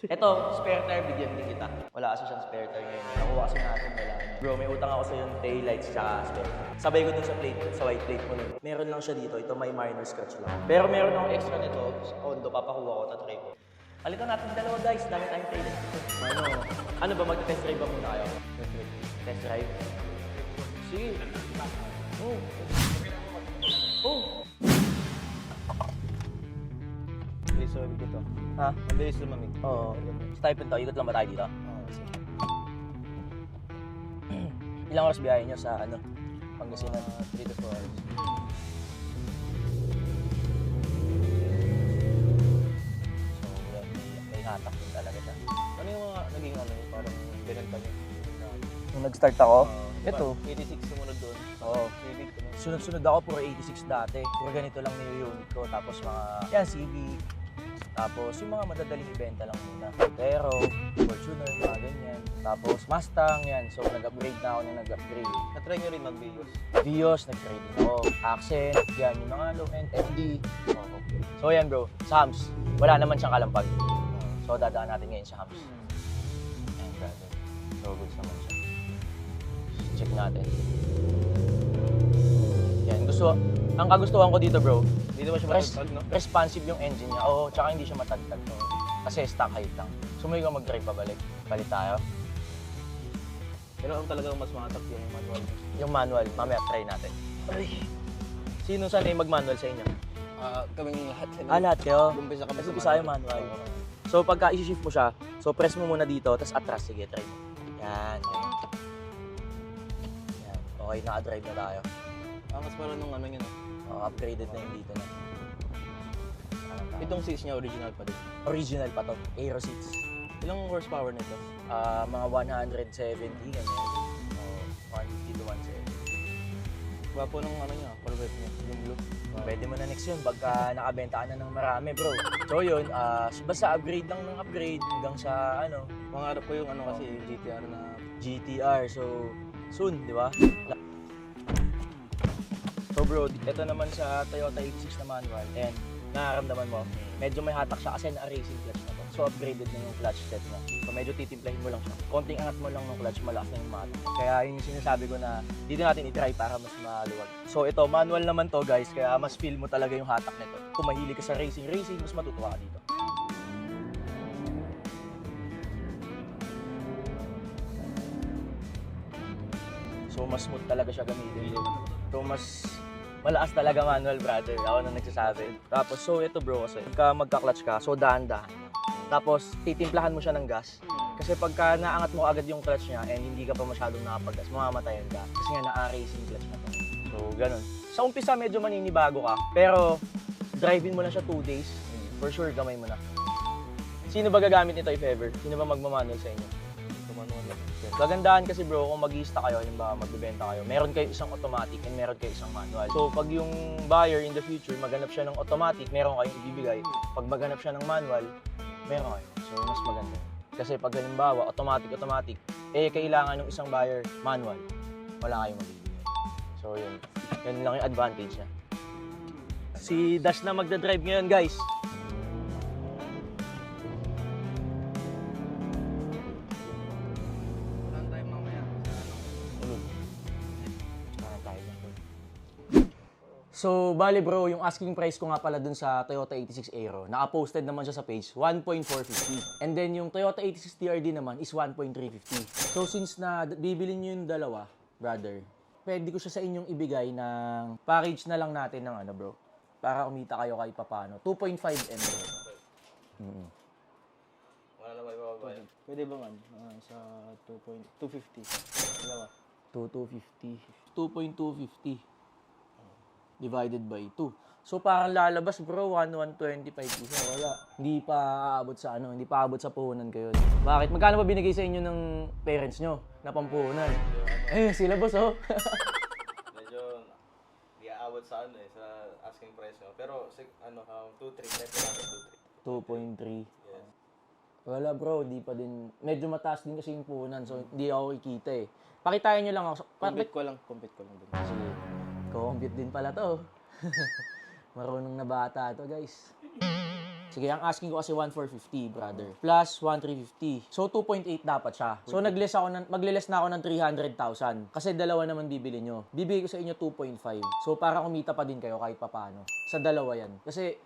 Ito, spare tire, bigyan din kita. Wala kasi siyang spare tire ngayon. Nakuha kasi natin, wala na. Bro, may utang ako sa yung taillights tsaka spare tire. Sabay ko dun sa plate, sa white plate mo nun. Meron lang siya dito, ito may minor scratch lang. Pero meron akong extra nito, sa Ondo, papakuha ko, tatry ko. Alitan natin dalawa guys, dami tayong taillights dito. Ano ba, mag-test drive ba muna kayo? Test drive? Sige. Oh. Oh. Bilis lumamig dito. Ha? Ang bilis lumamig. Oo. Stipend to, ikot lang ba tayo dito? Oo, sige. Ilang oras biyahe nyo sa ano? Pangasinan? 3 to 4 hours. So, yan, may hatak din talaga siya. Ano yung mga naging ano yung parang binenta niyo? Nung nag-start ako, ito. 86 sumunod doon. Oo. Civic, ano? Sunod-sunod ako, puro 86 dati. Puro ganito lang nil-unit ko. Tapos mga, yan, Civic. Tapos yung mga madadaling ibenta lang muna. Pero, Fortuner, mga ganyan. Tapos Mustang, yan. So, nag-upgrade na ako na nag-upgrade. Na-try nyo rin mag-Vios. Vios, nag-trade din ako. Accent, yan, yung mga low-end, FD. Oo. So, yan bro, sa Hams. Wala naman siyang kalampag. So, dadaan natin ngayon sa Hams. Ayan, brother. So, goods naman siya. Check natin. Yan, ang kagustuhan ko dito bro, Hindi naman siya matagtag, no? responsive yung engine niya. Oo, tsaka hindi siya matagtag. Kasi stock height lang. Sumuwi ka mag-drive pabalik. Palit tayo. Pero ang talagang mas matak yung manual. Yung manual, mamaya try natin. Ay. Sino sanay mag-manual sa inyo? Kaming lahat. Lahat kayo? Umpisa kami Kasi umpisa yung manual. So pagka isi-shift mo siya, so press mo muna dito, tapos atras, sige, try mo. Yan, yan. Yan. Okay, naka-drive na tayo. Mas parang nung ano yun. Upgraded na yung dito na. Itong seats niya original pa din. Original pa to, Aero seats. Ilang horsepower nito? Mga 170, ganyan. 150 to 170. Gwapo nung ano niya, Corvette niya, yung blue. Pwede mo na next yun, pagka nakabentaan na ng marami, bro. So yun, basta upgrade lang ng upgrade hanggang sa ano, Pangarap ko yung ano kasi GTR na GTR. So, soon, di ba? So bro, ito naman sa Toyota 86 na manual and nararamdaman mo, medyo may hatak siya kasi na-racing clutch na to. So upgraded na yung clutch set niya. So medyo titimplahin mo lang siya. Konting angat mo lang ng clutch, malakas na yung matik. Kaya yun yung sinasabi ko na dito natin i-try para mas maluwag. So ito, manual naman to guys, kaya mas feel mo talaga yung hatak nito. Kung mahilig ka sa racing, mas matutuwa ka dito. So mas smooth talaga siya gamitin. So mas malakas talaga manual, brother. Ako na nagsasabi. Tapos so ito bro kasi pagka magka-clutch ka, so dahan-dahan. Tapos titimplahan mo siya ng gas. Kasi pagka naangat mo agad yung clutch niya and hindi ka pa masyadong nakapag-gas, mamamatayan ka. Kasi nga na-racing clutch na to. So ganun. Sa umpisa medyo maninibago ka, pero drive-in mo na siya 2 days. For sure gamay mo na. Sino ba gagamit nito if ever? Sino ba magmamanual sa inyo? manual lang. Kagandahan kasi bro, kung mag-i-stock kayo, halimbawa magbebenta kayo, meron kayo isang automatic and meron kayo isang manual. So pag yung buyer in the future, maghanap siya ng automatic, meron kayong ibibigay. Pag maghanap siya ng manual, meron kayo. So mas maganda. Kasi pag halimbawa, automatic, kailangan ng isang buyer manual, wala kayong mabibigay. So yun, yun lang yung advantage niya. Si Dash na magdadrive ngayon guys. So, bali bro, yung asking price ko nga pala dun sa Toyota 86 Aero, naka-posted naman siya sa page, 1.450. And then yung Toyota 86 TRD naman is 1.350. So, since na bibili nyo yung dalawa, brother, pwede ko siya sa inyong ibigay ng package na lang natin ng ano bro, para kumita kayo kahit papano. 2.5M. Wala na may bababa. Pwede ba man? Sa 2.250. Dalawa. 2.250. 2.250. Divided by 2. So parang lalabas bro, 125 isa. Wala. Hindi pa aabot sa ano, hindi pa aabot sa puhunan kayo. Bakit? Magkano ba binigay sa inyo ng parents nyo na pampuhunan? Sila boss oh. Medyo di aabot sa ano sa asking price mo. Pero 2.3, net natin 2.3. 2.3. Yes. Wala bro, di pa din. Medyo mataas din kasi yung puhunan, so hindi ako kikita eh. Pakitain nyo lang ako. Compete ko lang dun. Sige. Compute din pala to. Marunong na bata to guys. Sige, ang asking ko kasi 1,450, brother. Plus 1,350. So, 2.8 dapat siya. So, magle-less na ako ng 300,000. Kasi dalawa naman bibili nyo. Bibigay ko sa inyo 2.5. So, para kumita pa din kayo kahit papaano. Sa dalawa yan. Kasi,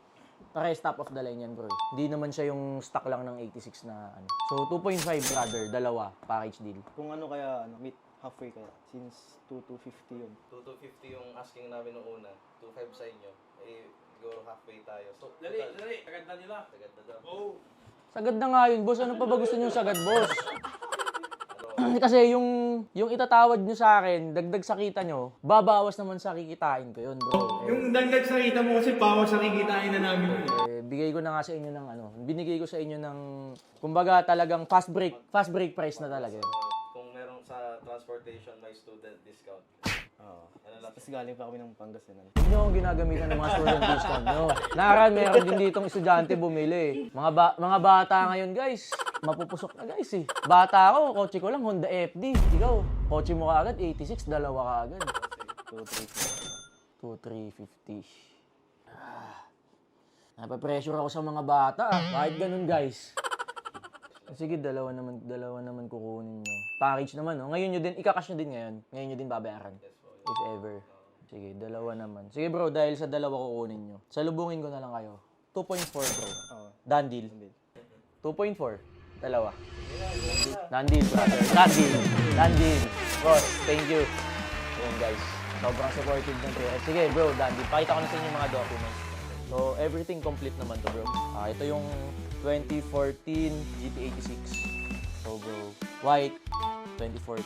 parehas top of the line yan, bro. Hindi naman siya yung stock lang ng 86 na ano. So, 2.5, brother. Dalawa. Package deal. Kung ano kaya, meet halfway kaya. Since 2,250 yun. 2,250 yung asking namin nung una. 2,500 sa inyo. Eh, siguro halfway tayo. So, Dali, agad na nila. Tagad na daw. Oh. Sagad na nga yun, boss. Ano pa ba gusto nyo sagad, boss? Kasi yung itatawad nyo sa akin, dagdag sa kita nyo, babawas naman sa kikitain ko yun, bro. Yung dagdag sa kita mo kasi bawas sa kikitain na namin. Bigay ko na nga sa inyo ng binigay ko sa inyo ng, kumbaga talagang fast break price na talaga yun. Kung merong sa transportation, may student discount. Oo. Ano lang. Tapos galing pa kami ng Pangasinan. Huwag nyo akong ginagamitan ng mga student discount nyo. Naran, meron din ditong estudyante bumili. Mga bata ngayon, guys. Mapupusok na, guys, eh. Bata ako, kotse ko lang, Honda FD. Ikaw, kotse mo ka agad, 86, dalawa ka agad. 2,350. Napapressure ako sa mga bata, ah. Kahit ganun, guys. Sige, dalawa naman kukunin nyo. Package naman, no? Ngayon nyo din, ika-cash nyo din ngayon. Ngayon nyo din babayaran. If ever. Sige, dalawa naman. Sige, bro, dahil sa dalawa kukunin nyo. Salubungin ko na lang kayo. 2.4, bro. Oo. Done deal. 2.4. Dalawa. Done deal, brother. Done deal. Boss, thank you. Yun, guys. Sobrang supportive ng parents. Sige, bro, done deal. Pakita ko na sa inyo yung mga documents. So, everything complete naman to, bro. Ito yung 2014 GT86. So, bro, white, 2014.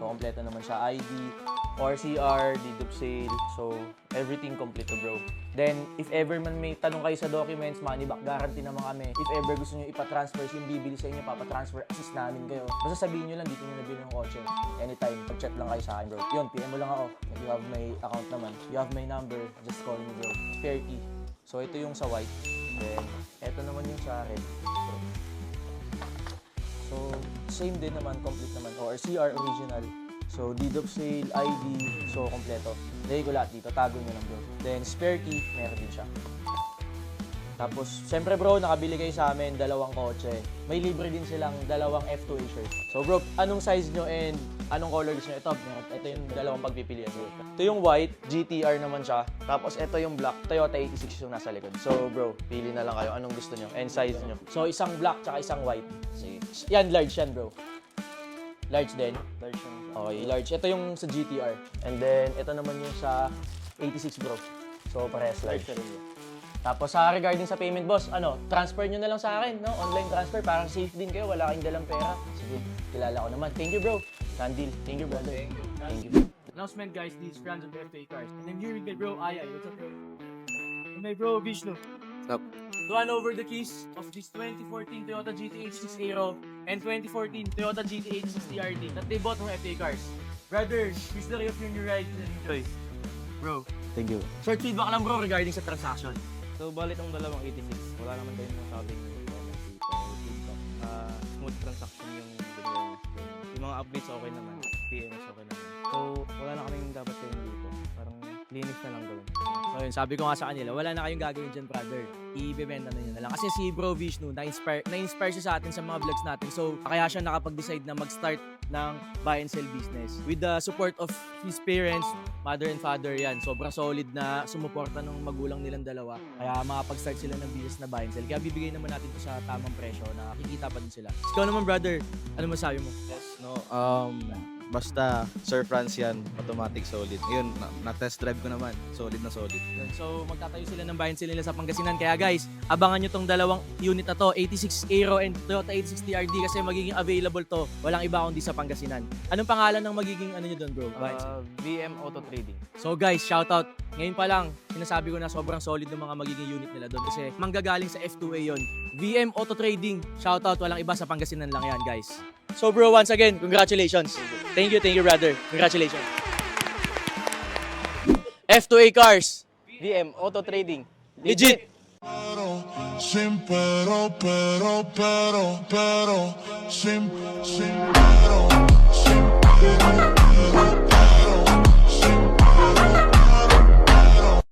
So, kompleto naman siya. ID, RCR, deed of sale. So, everything complete to, bro. Then, if ever man may tanong kayo sa documents, money back guarantee naman kami. If ever gusto nyo ipatransfer, yung bibili sa inyo, papatransfer, assist namin kayo. Basta sabihin nyo lang, dito nyo nabili yung kotse. Anytime, pag-chat lang kayo sa akin, bro. Yun, PM mo lang ako. If you have my account naman. You have my number, just call me, bro. Spare key. So, ito yung sa white. Then, ito naman yung sa red. So, same din naman, complete naman. Or CR original. So, deed of sale, ID, so kompleto. Lagay ko lahat dito, tago nyo lang, bro. Then, spare key, meron din siya. Tapos, syempre bro, nakabili kayo sa amin, dalawang kotse. May libre din silang dalawang F2A shirt. So bro, anong size nyo and anong color gusto nyo? Ito yung dalawang pagpipilian bro. Ito yung white, GTR naman siya. Tapos ito yung black, Toyota 86 yung nasa likod. So bro, pili na lang kayo anong gusto nyo and size nyo. So isang black tsaka isang white. Sige. Yan, large yan bro. Large din? Large yung Okay, large. Ito yung sa GTR. And then, ito naman yung sa 86 bro. So parehas large. large rin yun. Tapos regarding sa payment boss, transfer nyo na lang sa akin, no? Online transfer, parang safe din kayo, wala kayong dalang pera. Sige, kilala ko naman. Thank you bro. Candil. Thank you brother. Thank you. Announcement guys, these friends of FA cars. And I'm here with my bro Ayay. What's up bro? And my bro Vishnu. What's up? To hand over the keys of this 2014 Toyota GT86 Aero and 2014 Toyota GT86 TRD that they bought from FA cars. Brothers, history of your new ride and enjoy. Bro, Thank you. short feedback lang bro regarding sa transaction. So, bali itong dalawang 86. Wala naman kayong masabing comment dito or feedback. Smooth transaction yung binigay. Yung mga updates okay naman. PMS okay naman. So, wala na kaming dapat gawin dito. Parang linis na lang gawin. So yun, sabi ko nga sa kanila, wala na kayong gagawin dyan, brother. Ibebenta na nyo na lang. Kasi si Bro Vishnu, na-inspire siya sa atin sa mga vlogs natin. So, kaya siya nakapag-decide na mag-start ng buy and sell business. With the support of his parents, mother and father, yan. Sobrang solid na sumuporta ng magulang nilang dalawa. Kaya makapag-start sila ng business na buy and sell. Kaya bibigay naman natin ito sa tamang presyo na kikita pa din sila. Ikaw naman, brother, ano masabi mo? Yes, no. Basta Sir Franz yan, automatic solid. Yun, na-test drive ko naman. Solid na solid. Yun. So magtatayo sila ng buy and sell nila sa Pangasinan. Kaya guys, abangan nyo tong dalawang unit na to, 86 Aero and Toyota 86 TRD kasi magiging available to. Walang iba kundi sa Pangasinan. Anong pangalan ng magiging ano nyo doon bro? Buy and sell. VM Auto Trading. So guys, shoutout. Ngayon pa lang, sinasabi ko na sobrang solid ng mga magiging unit nila doon kasi manggagaling sa F2A yon. VM Auto Trading, shoutout. Walang iba sa Pangasinan lang yan guys. So bro, once again, congratulations. Thank you brother. Congratulations. F2A Cars. VM Auto Trading. Legit. Sin pero, sin pero.